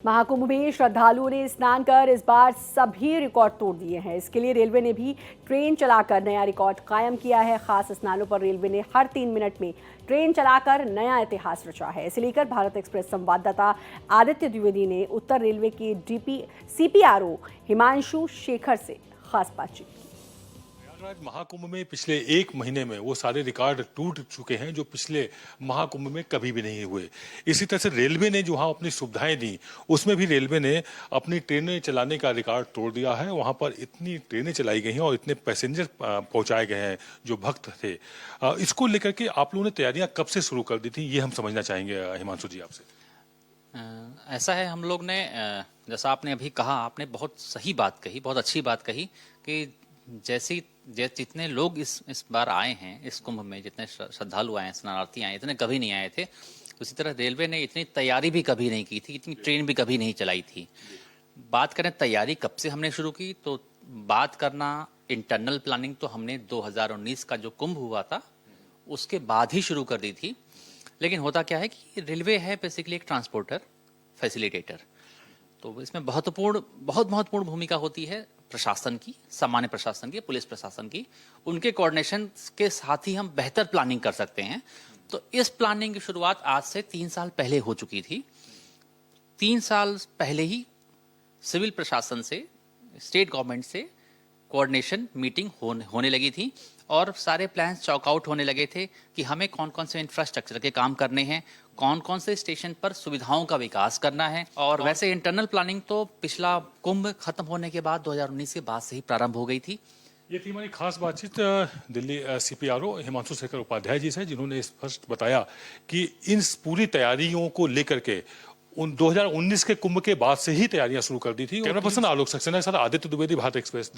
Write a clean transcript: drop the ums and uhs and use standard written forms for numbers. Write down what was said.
महाकुंभ में श्रद्धालुओं ने स्नान कर इस बार सभी रिकॉर्ड तोड़ दिए हैं। इसके लिए रेलवे ने भी ट्रेन चलाकर नया रिकॉर्ड कायम किया है। खास स्नानों पर रेलवे ने हर 3 मिनट में ट्रेन चलाकर नया इतिहास रचा है। इसे लेकर भारत एक्सप्रेस संवाददाता आदित्य द्विवेदी ने उत्तर रेलवे के CPRO हिमांशु शेखर से खास बातचीत की। प्रयागराज महाकुंभ में पिछले 1 महीने में वो सारे रिकॉर्ड टूट चुके हैं जो पिछले महाकुंभ में कभी भी नहीं हुए। इसी तरह से रेलवे ने जो वहाँ अपनी सुविधाएं दी, उसमें भी रेलवे ने अपनी ट्रेनें चलाने का रिकॉर्ड तोड़ दिया है। वहाँ पर इतनी ट्रेनें चलाई गई हैं और इतने पैसेंजर पहुँचाए गए हैं जो भक्त थे। इसको लेकर के आप लोगों ने तैयारियां कब से शुरू कर दी थी, ये हम समझना चाहेंगे हिमांशु जी आपसे। ऐसा है, हम लोग ने जैसा आपने अभी कहा, आपने बहुत सही बात कही, बहुत अच्छी बात कही कि जितने लोग इस बार आए हैं इस कुंभ में, जितने श्रद्धालु आए हैं, स्नानार्थी आए, इतने कभी नहीं आए थे। उसी तरह रेलवे ने इतनी तैयारी भी कभी नहीं की थी, इतनी ट्रेन भी कभी नहीं चलाई थी। बात करें तैयारी कब से हमने शुरू की, तो बात करना इंटरनल प्लानिंग तो हमने 2019 का जो कुंभ हुआ था उसके बाद ही शुरू कर दी थी। लेकिन होता क्या है कि रेलवे है बेसिकली एक ट्रांसपोर्टर, फैसिलिटेटर, तो इसमें बहुत महत्वपूर्ण भूमिका होती है प्रशासन की, सामान्य प्रशासन की, पुलिस प्रशासन की। उनके कोऑर्डिनेशन के साथ ही हम बेहतर प्लानिंग कर सकते हैं। तो इस प्लानिंग की शुरुआत आज से 3 साल पहले हो चुकी थी। 3 साल पहले ही सिविल प्रशासन से, स्टेट गवर्नमेंट से कोऑर्डिनेशन मीटिंग होने लगी थी और सारे प्लान्स चॉकआउट होने लगे थे कि हमें कौन कौन से इंफ्रास्ट्रक्चर के काम करने हैं, कौन कौन से स्टेशन पर सुविधाओं का विकास करना है। और वैसे इंटरनल प्लानिंग तो पिछला कुंभ खत्म होने के बाद 2019 के बाद से ही प्रारंभ हो गई थी। ये थी हमारी खास बातचीत दिल्ली CPRO हिमांशु शेखर उपाध्याय जी से, जिन्होंने स्पष्ट बताया कि इन पूरी तैयारियों को लेकर के 2019 के कुंभ के बाद से ही तैयारियां शुरू कर दी थी। कैमरा पर्सन आलोक सक्सेना के साथ आदित्य द्विवेदी, भारत एक्सप्रेस।